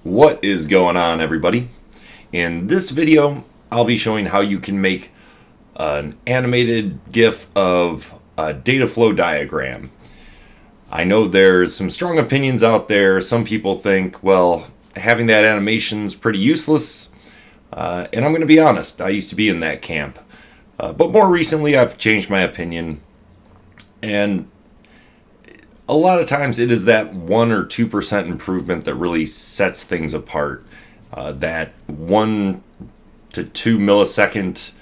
What is going on, everybody? In this video, I'll be showing how you can make an animated GIF of a data flow diagram. I know there's some strong opinions out there. Some people think, well, having that animation's pretty useless. And I'm going to be honest, I used to be in that camp. But more recently, I've changed my opinion. And a lot of times it is that 1 or 2% improvement that really sets things apart. That 1 to 2 millisecond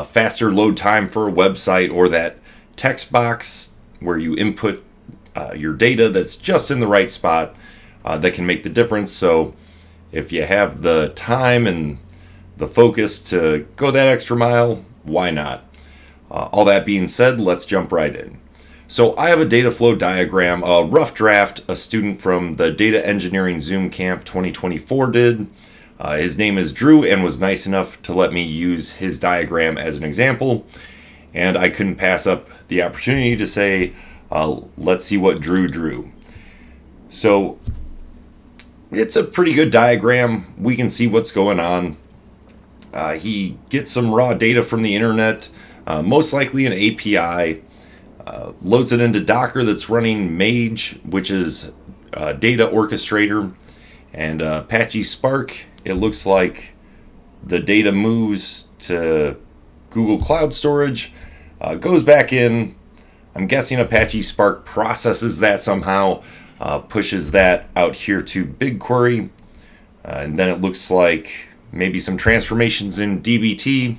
faster load time for a website, or that text box where you input your data that's just in the right spot, that can make the difference. So if you have the time and the focus to go that extra mile, why not? All that being said, let's jump right in. So I have a data flow diagram, a rough draft a student from the Data Engineering Zoom Camp 2024 did. His name is Drew and was nice enough to let me use his diagram as an example. And I couldn't pass up the opportunity to say, let's see what Drew drew. So it's a pretty good diagram. We can see what's going on. He gets some raw data from the internet, most likely an API. Loads it into Docker that's running Mage, which is a data orchestrator, and Apache Spark. It looks like the data moves to Google Cloud Storage, goes back in. I'm guessing Apache Spark processes that somehow, pushes that out here to BigQuery, and then it looks like maybe some transformations in DBT.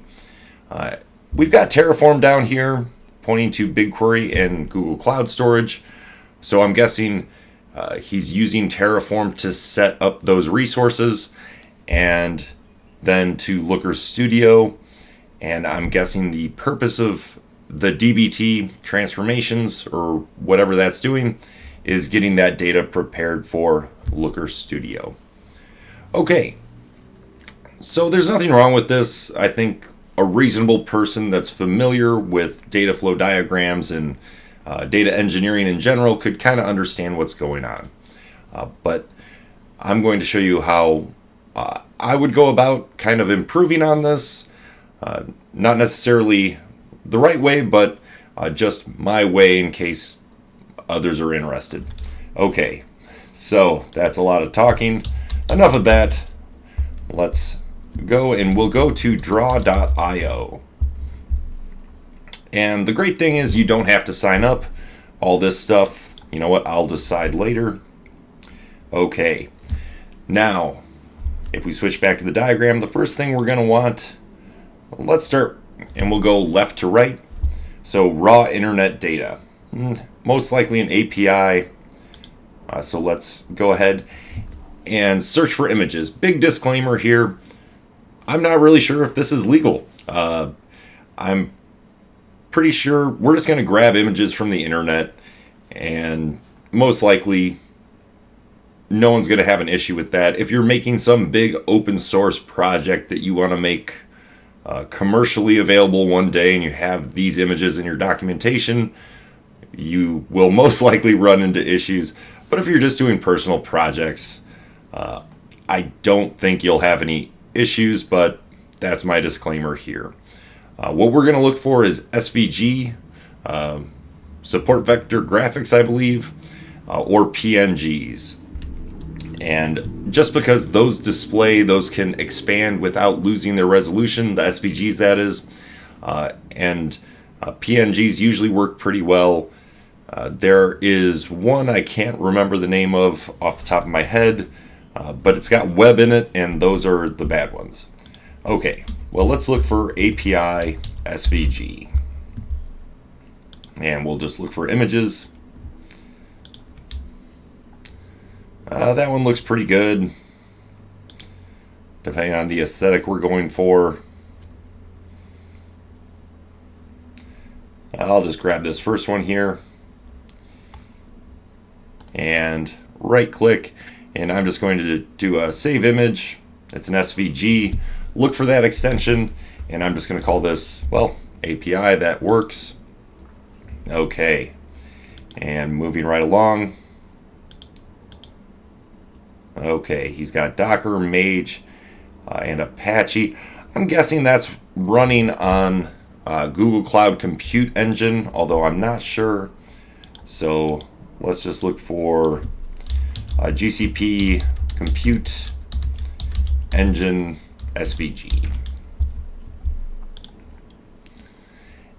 We've got Terraform down here, pointing to BigQuery and Google Cloud Storage. So I'm guessing he's using Terraform to set up those resources, and then to Looker Studio. And I'm guessing the purpose of the DBT transformations, or whatever that's doing, is getting that data prepared for Looker Studio. Okay, so there's nothing wrong with this. I think a reasonable person that's familiar with data flow diagrams and data engineering in general could kind of understand what's going on. But I'm going to show you how I would go about kind of improving on this. Not necessarily the right way, but just my way in case others are interested. Okay, so that's a lot of talking. Enough of that. Let's go, and we'll go to draw.io. And the great thing is you don't have to sign up. All this stuff, you know what, I'll decide later. Okay, now if we switch back to the diagram, the first thing we're going to want, let's start, and we'll go left to right. So raw internet data, most likely an API. So let's go ahead and search for images. Big disclaimer here, I'm not really sure if this is legal. I'm pretty sure we're just going to grab images from the internet, and most likely no one's going to have an issue with that. If you're making some big open source project that you want to make commercially available one day, and you have these images in your documentation, you will most likely run into issues. But if you're just doing personal projects, I don't think you'll have any issues, but that's my disclaimer here. What we're going to look for is SVG, support vector graphics, I believe, or PNGs. And just because those display, those can expand without losing their resolution, the SVGs that is, and PNGs usually work pretty well. There is one I can't remember the name of off the top of my head, but it's got web in it, and those are the bad ones. Okay, well, let's look for API SVG. And we'll just look for images. That one looks pretty good, depending on the aesthetic we're going for. I'll just grab this first one here and right click, and I'm just going to do a save image. It's an SVG. Look for that extension, and I'm just going to call this, well, API. That works. Okay, and moving right along. Okay, he's got Docker, Mage, and Apache. I'm guessing that's running on Google Cloud Compute Engine, although I'm not sure. So let's just look for GCP Compute Engine SVG.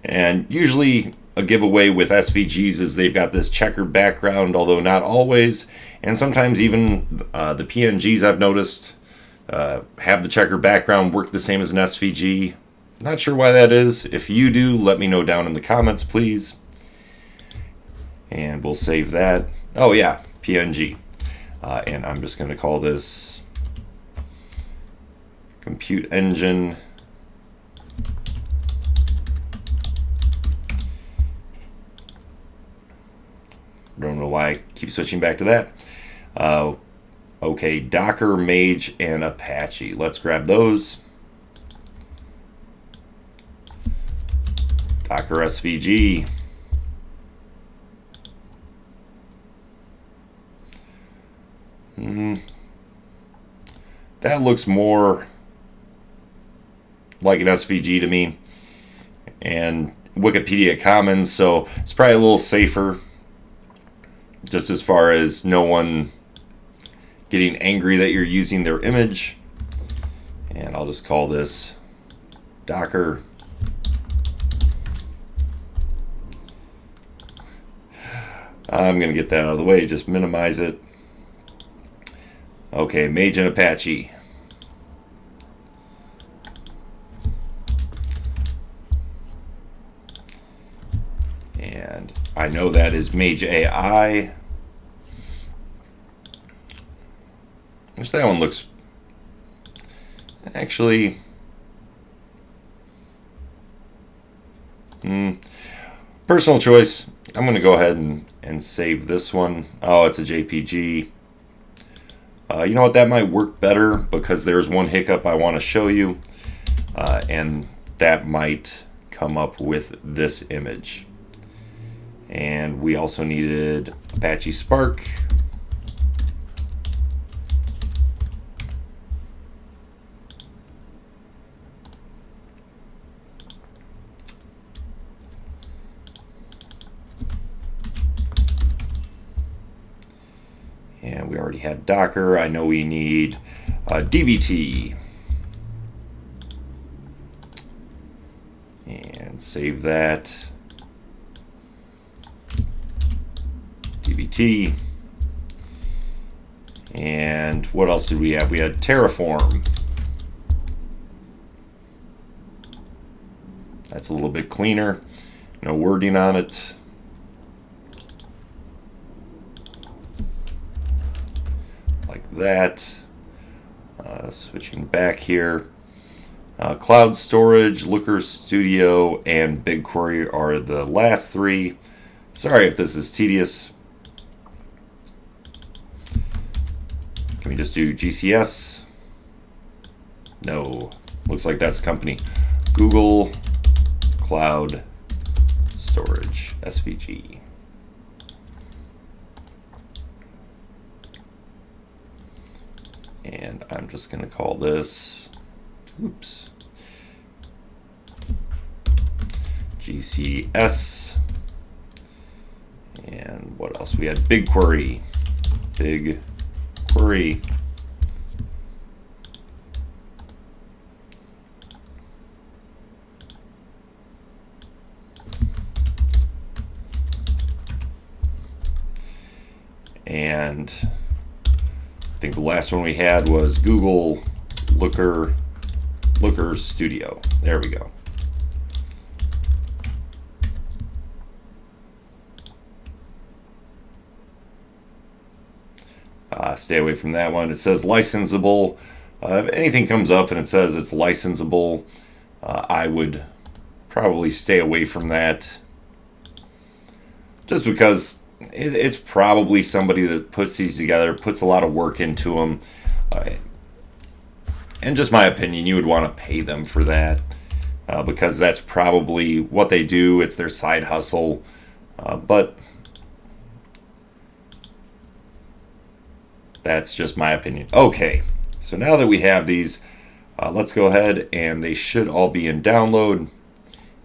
And usually a giveaway with SVGs is they've got this checkered background, although not always. And sometimes even the PNGs I've noticed have the checkered background, work the same as an SVG. Not sure why that is. If you do, let me know down in the comments, please. And we'll save that. Oh yeah, PNG. And I'm just going to call this Compute Engine. Don't know why I keep switching back to that. Okay, Docker, Mage, and Apache. Let's grab those. Docker SVG. That looks more like an SVG to me. And Wikipedia Commons, so it's probably a little safer. Just as far as no one getting angry that you're using their image. And I'll just call this Docker. I'm going to get that out of the way, just minimize it. Okay, Mage and Apache. And I know that is Mage AI. Which that one looks actually personal choice. I'm going to go ahead and save this one. Oh, it's a JPG. You know what? That might work better because there's one hiccup I want to show you. And that might come up with this image. And we also needed Apache Spark. And we already had Docker. I know we need DBT. And save that. DBT. And what else did we have? We had Terraform. That's a little bit cleaner. No wording on it. Like that. Switching back here. Cloud Storage, Looker Studio, and BigQuery are the last three. Sorry if this is tedious. Can we just do GCS? No. Looks like that's the company. Google Cloud Storage, SVG. And I'm just going to call this, oops, GCS. And what else? We had BigQuery. BigQuery. And I think the last one we had was Google Looker Studio. There we go. Stay away from that one. It says licensable. If anything comes up and it says it's licensable, I would probably stay away from that. Just because it's probably somebody that puts these together, puts a lot of work into them. And just my opinion, you would want to pay them for that. Because that's probably what they do. It's their side hustle. But That's just my opinion. Okay, so now that we have these, let's go ahead, and they should all be in download,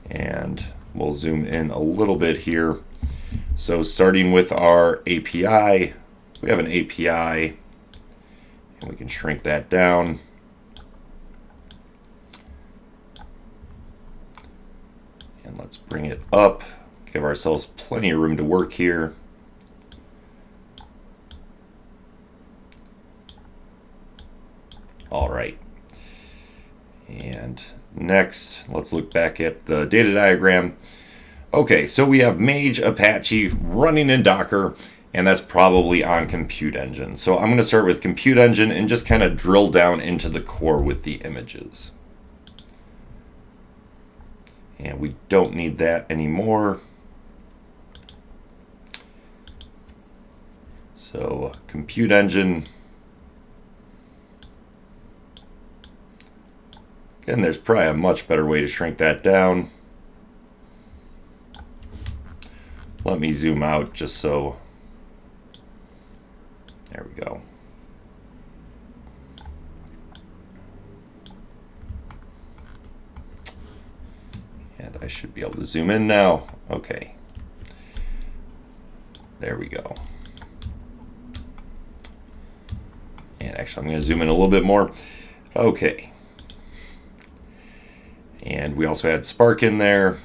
and we'll zoom in a little bit here. So starting with our API, we have an API, and we can shrink that down. And let's bring it up, give ourselves plenty of room to work here. All right. And next, let's look back at the data diagram. Okay, so we have Mage Apache running in Docker, and that's probably on Compute Engine. So I'm going to start with Compute Engine and just kind of drill down into the core with the images. And we don't need that anymore. So Compute Engine. Again, there's probably a much better way to shrink that down. Let me zoom out just so. There we go. And I should be able to zoom in now. Okay. There we go. And actually, I'm going to zoom in a little bit more. Okay. And we also had Spark in there.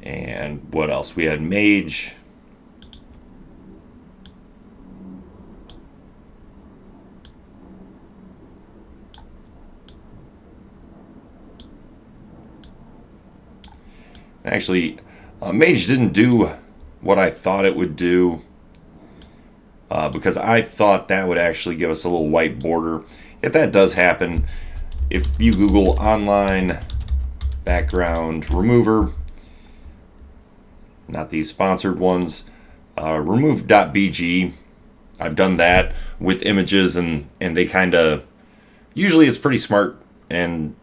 And what else? We had Mage. Actually, Mage didn't do what I thought it would do. Because I thought that would actually give us a little white border. If that does happen, if you Google online background remover, not these sponsored ones, remove.bg, I've done that with images, and they kind of, usually it's pretty smart and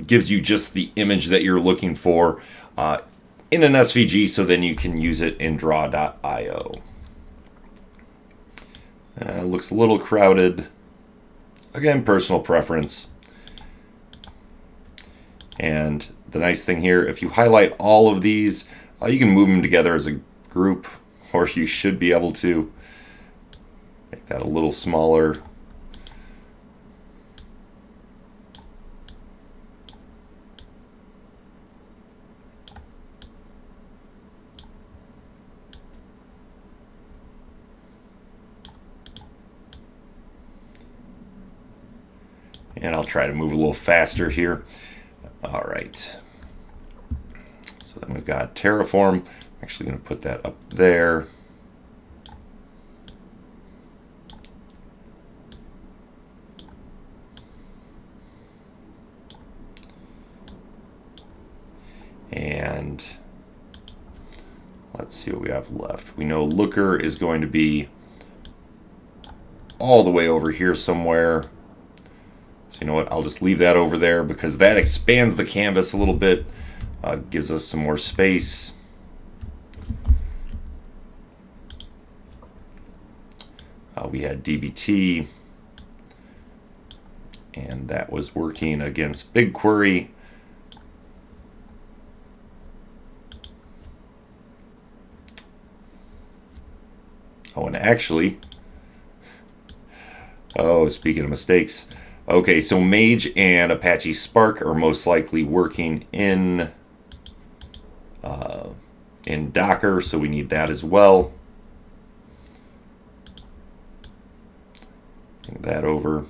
gives you just the image that you're looking for in an SVG, so then you can use it in draw.io. Looks a little crowded. Again, personal preference. And the nice thing here, if you highlight all of these, you can move them together as a group, or you should be able to make that a little smaller. And I'll try to move a little faster here. All right. So then we've got Terraform. I'm actually going to put that up there. And let's see what we have left. We know Looker is going to be all the way over here somewhere. So you know what, I'll just leave that over there because that expands the canvas a little bit, gives us some more space. We had DBT, and that was working against BigQuery. Oh, and actually, speaking of mistakes, okay, so Mage and Apache Spark are most likely working in Docker, so we need that as well. Bring that over.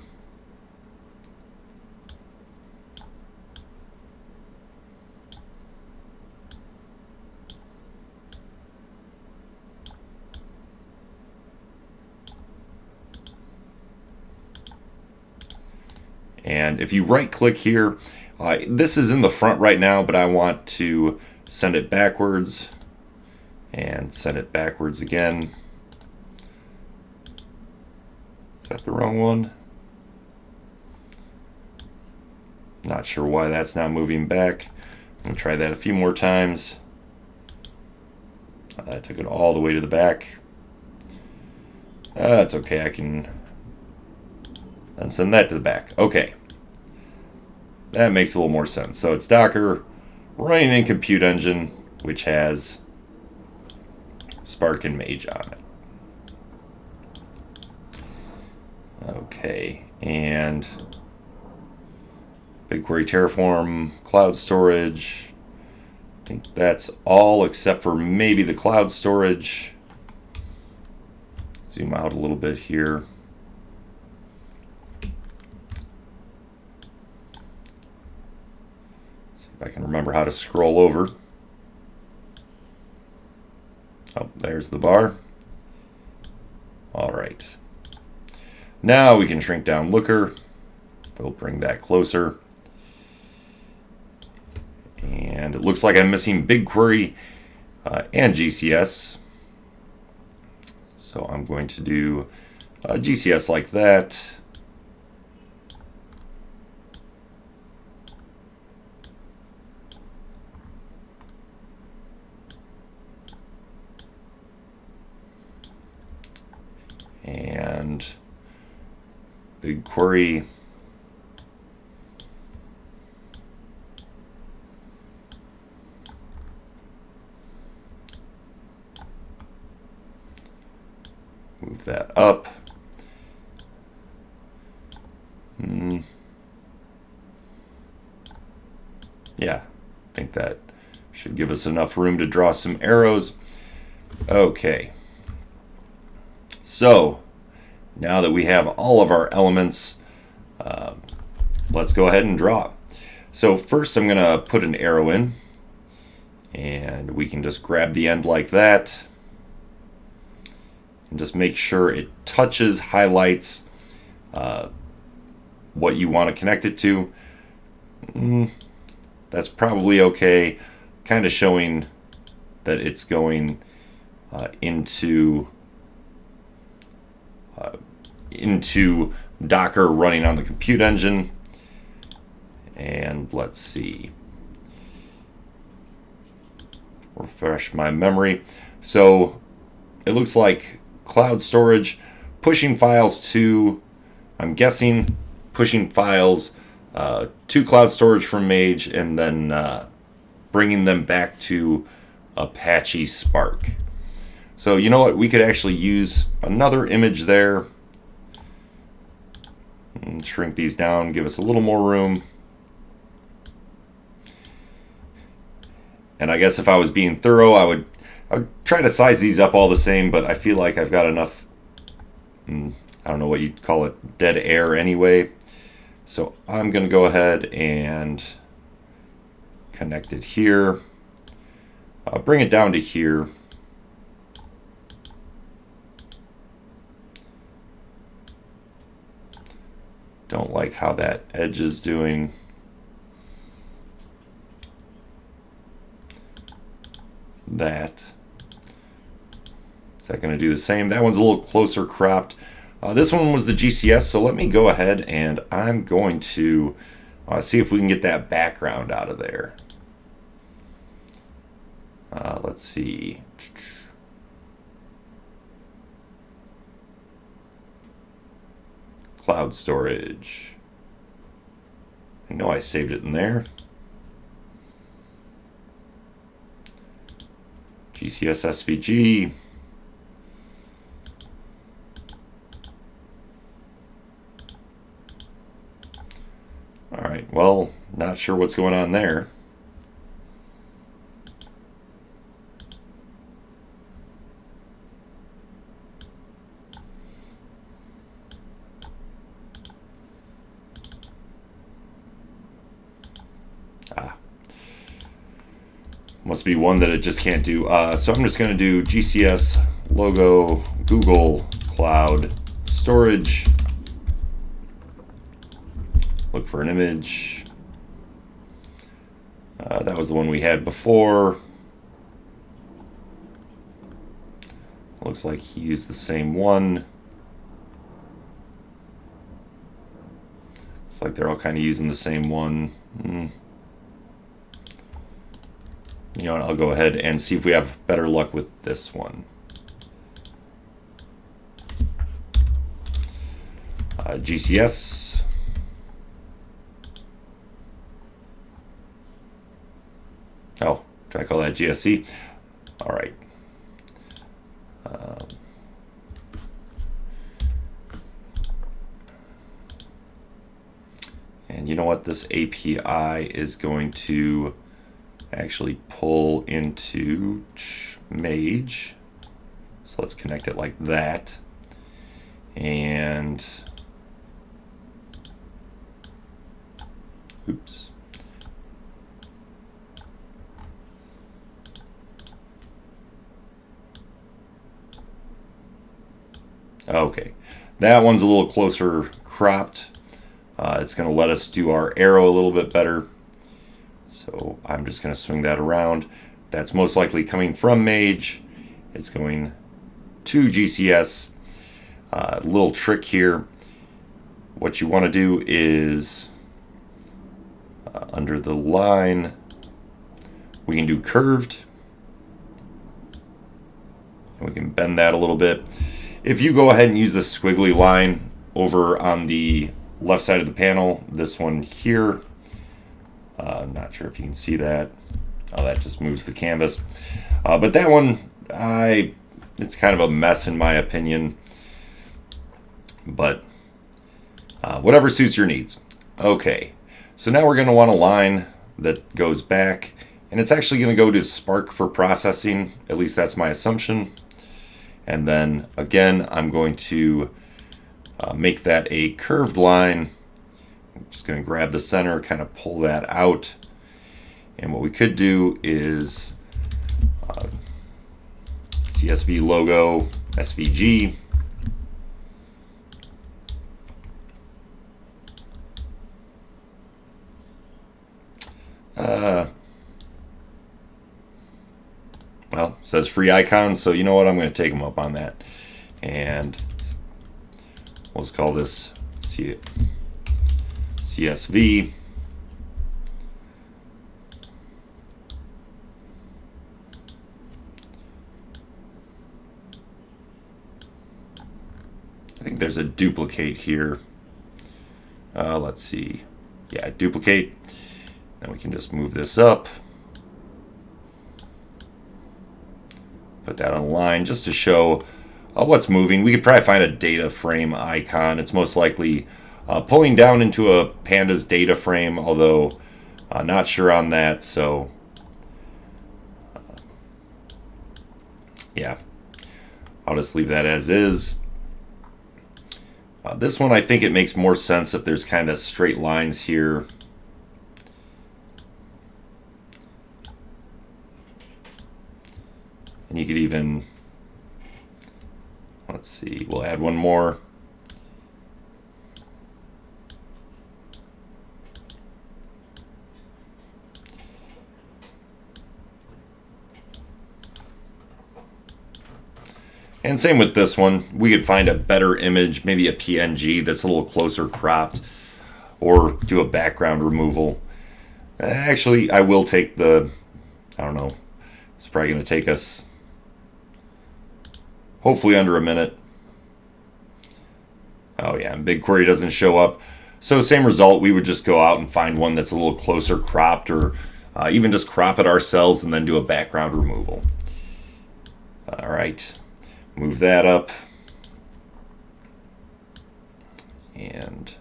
And if you right click here, this is in the front right now, but I want to send it backwards and send it backwards again. Is that the wrong one? Not sure why that's not moving back. I'm gonna try that a few more times. I took it all the way to the back. That's okay, I can then send that to the back. Okay. That makes a little more sense. So it's Docker running in Compute Engine, which has Spark and Mage on it. Okay, and BigQuery, Terraform, cloud storage. I think that's all except for maybe the cloud storage. Zoom out a little bit here. See if I can remember how to scroll over. Oh, there's the bar. All right. Now we can shrink down Looker. We'll bring that closer. And it looks like I'm missing BigQuery and GCS. So I'm going to do GCS like that. And BigQuery. Move that up. Yeah, I think that should give us enough room to draw some arrows. Okay. So now that we have all of our elements, let's go ahead and draw. So first I'm going to put an arrow in, and we can just grab the end like that and just make sure it touches, highlights what you want to connect it to. That's probably okay, kind of showing that it's going into Docker running on the Compute Engine. And let's see, refresh my memory. So it looks like cloud storage, pushing files to, I'm guessing, pushing files to cloud storage from Mage, and then bringing them back to Apache Spark. So you know what, we could actually use another image there and shrink these down, give us a little more room. And I guess if I was being thorough, I would try to size these up all the same, but I feel like I've got enough, I don't know what you'd call it, dead air anyway. So I'm going to go ahead and connect it here. Bring it down to here. Don't like how that edge is doing. That. Is that going to do the same? That one's a little closer cropped. This one was the GCS, so let me go ahead and I'm going to see if we can get that background out of there. Let's see. Cloud storage. I know I saved it in there. GCS SVG. All right, well, not sure what's going on there. Must be one that it just can't do. So I'm just going to do GCS logo Google Cloud Storage. Look for an image. That was the one we had before. Looks like he used the same one. Looks like they're all kind of using the same one. You know what, I'll go ahead and see if we have better luck with this one. GCS. Oh, did I call that GSC? All right. And you know what? This API is going to actually pull into Mage. So let's connect it like that. And oops. Okay, that one's a little closer cropped. It's going to let us do our arrow a little bit better. So I'm just going to swing that around. That's most likely coming from Mage. It's going to GCS. Little trick here. What you want to do is under the line, we can do curved. And we can bend that a little bit. If you go ahead and use this squiggly line over on the left side of the panel, this one here, I'm not sure if you can see that. Oh, that just moves the canvas. But that one, it's kind of a mess in my opinion. But whatever suits your needs. Okay, so now we're going to want a line that goes back, and it's actually going to go to Spark for processing. At least that's my assumption. And then again, I'm going to make that a curved line. I'm just going to grab the center, kind of pull that out. And what we could do is CSV logo, SVG. Well, it says free icons, so you know what? I'm going to take them up on that. And let's call this CSV. I think there's a duplicate here. Let's see. Yeah, duplicate. Then we can just move this up. Put that on a line just to show what's moving. We could probably find a data frame icon. It's most likely pulling down into a pandas data frame, although not sure on that. So yeah, I'll just leave that as is. This one, I think it makes more sense if there's kind of straight lines here. And you could even, let's see, we'll add one more. And same with this one. We could find a better image, maybe a PNG that's a little closer cropped, or do a background removal. Actually, I will take the, I don't know, it's probably going to take us hopefully under a minute. Oh yeah, and BigQuery doesn't show up. So same result, we would just go out and find one that's a little closer cropped, or even just crop it ourselves and then do a background removal. All right, move that up. And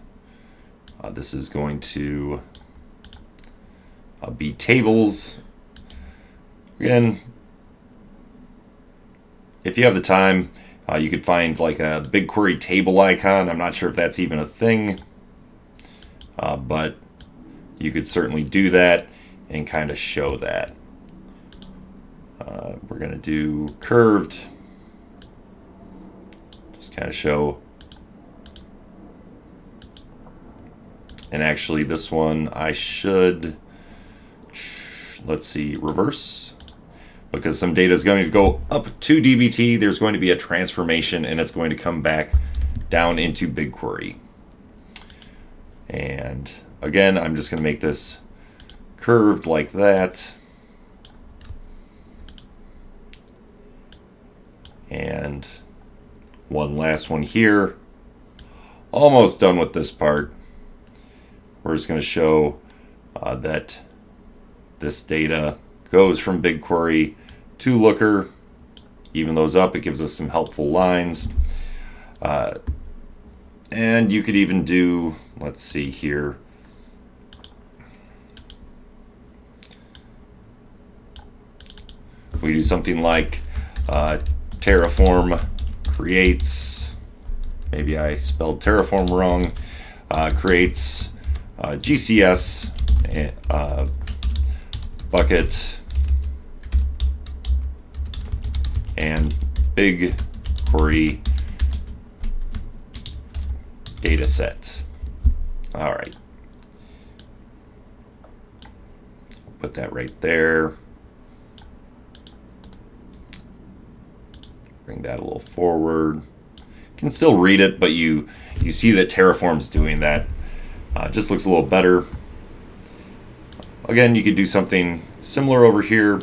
this is going to be tables. Again, if you have the time, you could find like a BigQuery table icon. I'm not sure if that's even a thing, but you could certainly do that and kind of show that. We're going to do curved, just kind of show. And actually this one I should, let's see, reverse. Because some data is going to go up to DBT, there's going to be a transformation and it's going to come back down into BigQuery. And again, I'm just going to make this curved like that. And one last one here. Almost done with this part. We're just going to show that this data goes from BigQuery to Looker. Even those up, it gives us some helpful lines. And you could even do, let's see here. We do something like Terraform creates, maybe I spelled Terraform wrong, creates GCS bucket and BigQuery data set. All right. Put that right there. Bring that a little forward. You can still read it, but you see that Terraform's doing that. Just looks a little better. Again, you could do something similar over here.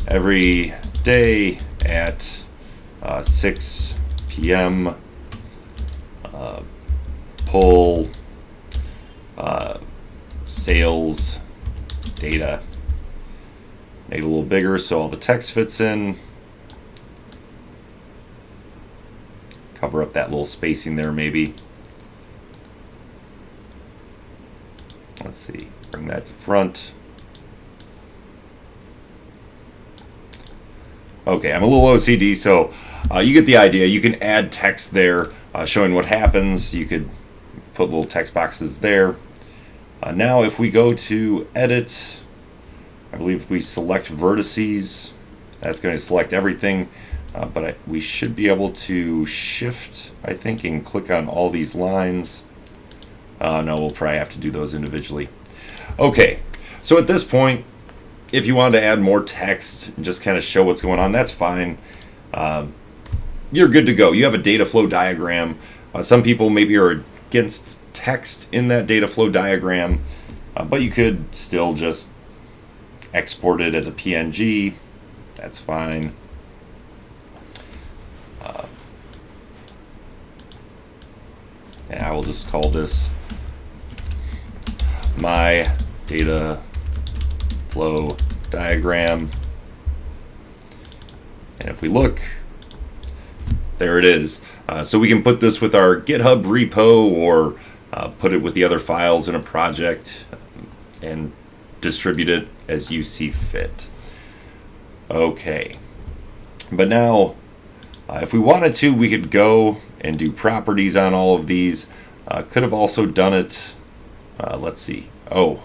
Every day at 6 p.m. Pull sales data. Made it a little bigger so all the text fits in. Cover up that little spacing there maybe. Let's see, bring that to front. Okay, I'm a little OCD, so you get the idea. You can add text there showing what happens. You could put little text boxes there. Now if we go to edit, I believe we select vertices. That's going to select everything, but we should be able to shift, I think, and click on all these lines. No, we'll probably have to do those individually. Okay, so at this point, if you wanted to add more text and just kind of show what's going on, that's fine. You're good to go. You have a data flow diagram. Some people maybe are against text in that data flow diagram, but you could still just export it as a PNG. That's fine. And I will just call this my data flow diagram. And if we look, there it is. So we can put this with our GitHub repo or put it with the other files in a project and distribute it as you see fit. Okay. But now, if we wanted to, we could go and do properties on all of these. Could have also done it, let's see. Oh,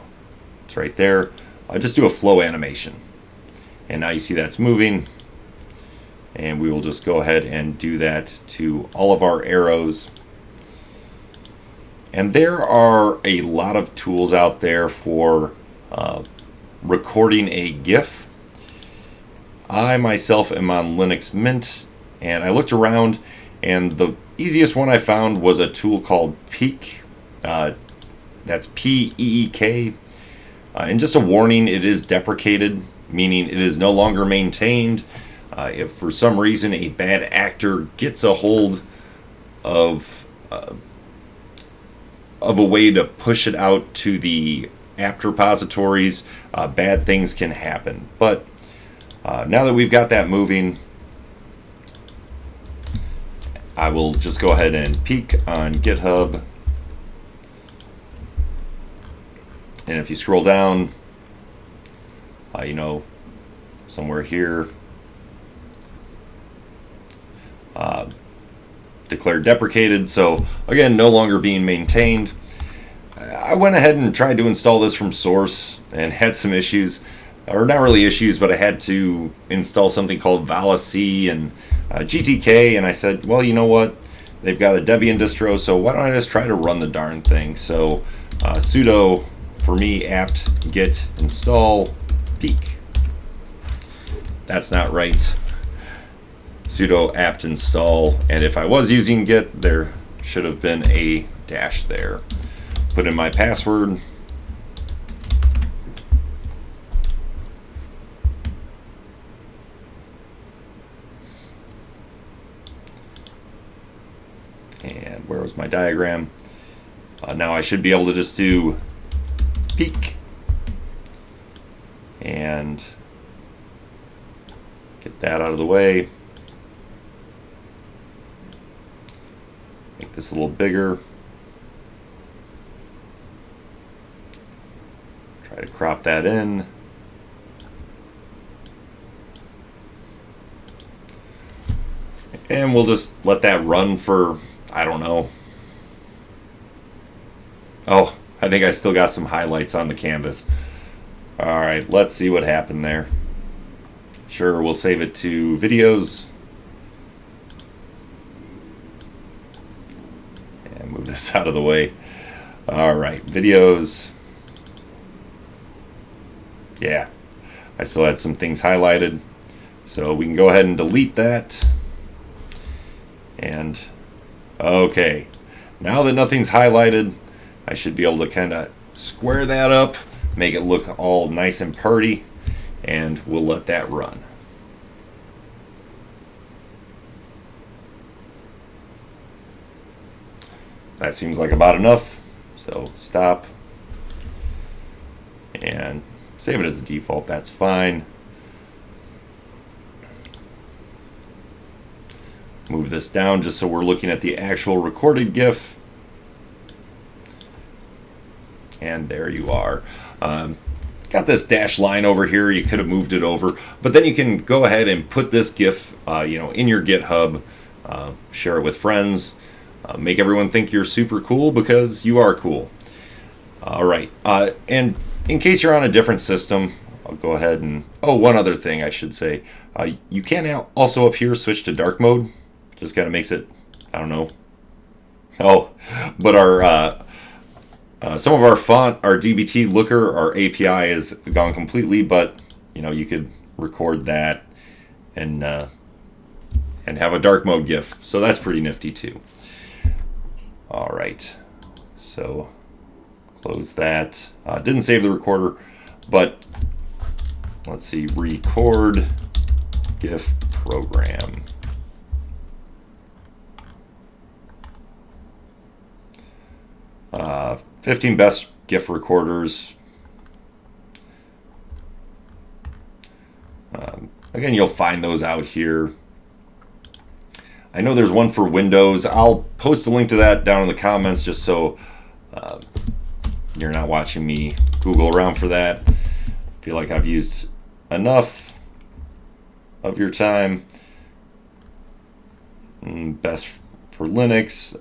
it's right there. Just do a flow animation. And now you see that's moving. And we will just go ahead and do that to all of our arrows. And there are a lot of tools out there for recording a GIF. I myself am on Linux Mint, and I looked around, and the easiest one I found was a tool called Peek. That's P-E-E-K. And just a warning, it is deprecated, meaning it is no longer maintained. If for some reason a bad actor gets a hold of a way to push it out to the apt repositories, bad things can happen. But now that we've got that moving, I will just go ahead and peek on GitHub. And if you scroll down, somewhere here, declared deprecated. So again, no longer being maintained. I went ahead and tried to install this from source and had some issues, or not really issues, but I had to install something called ValaC and GTK, and I said, well, you know what? They've got a Debian distro, so why don't I just try to run the darn thing? So sudo, for me, apt get install peek. That's not right. Sudo apt install, and if I was using git, there should have been a dash there. Put in my password. And where was my diagram? Now I should be able to just do peak and get that out of the way. Make this a little bigger. Try to crop that in. And we'll just let that run for, I don't know. Oh, I think I still got some highlights on the canvas. All right, let's see what happened there. Sure, we'll save it to videos. And move this out of the way. All right, videos. Yeah, I still had some things highlighted. So we can go ahead and delete that. And okay, now that nothing's highlighted, I should be able to kind of square that up, make it look all nice and pretty, and we'll let that run. That seems like about enough, so stop and save it as the default. That's fine. Move this down just so we're looking at the actual recorded GIF. And there you are. Got this dashed line over here. You could have moved it over, but then you can go ahead and put this GIF, in your GitHub, share it with friends, make everyone think you're super cool because you are cool. All right, and in case you're on a different system, I'll go ahead and one other thing I should say, you can now also up here switch to dark mode. Just kind of makes it, I don't know. But our some of our font, our DBT looker, our API is gone completely. But you could record that and have a dark mode GIF. So that's pretty nifty too. All right, so close that. Didn't save the recorder, but let's see. Record GIF program. 15 best GIF recorders. Again, you'll find those out here. I know there's one for Windows. I'll post a link to that down in the comments just so you're not watching me Google around for that. I feel like I've used enough of your time. Best for Linux.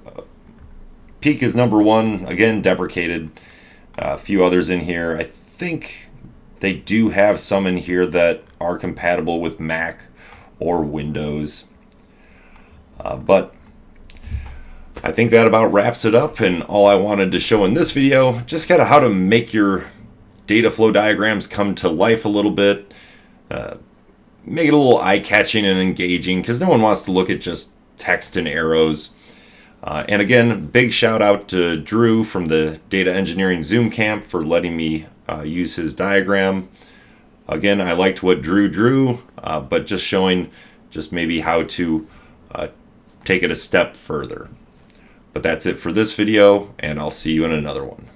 Peak is #1, again, deprecated. A few others in here. I think they do have some in here that are compatible with Mac or Windows. But I think that about wraps it up, and all I wanted to show in this video, just kind of how to make your data flow diagrams come to life a little bit. Make it a little eye-catching and engaging, because no one wants to look at just text and arrows. And again, big shout out to Drew from the Data Engineering Zoom Camp for letting me use his diagram. Again, I liked what Drew drew, but just showing maybe how to take it a step further. But that's it for this video, and I'll see you in another one.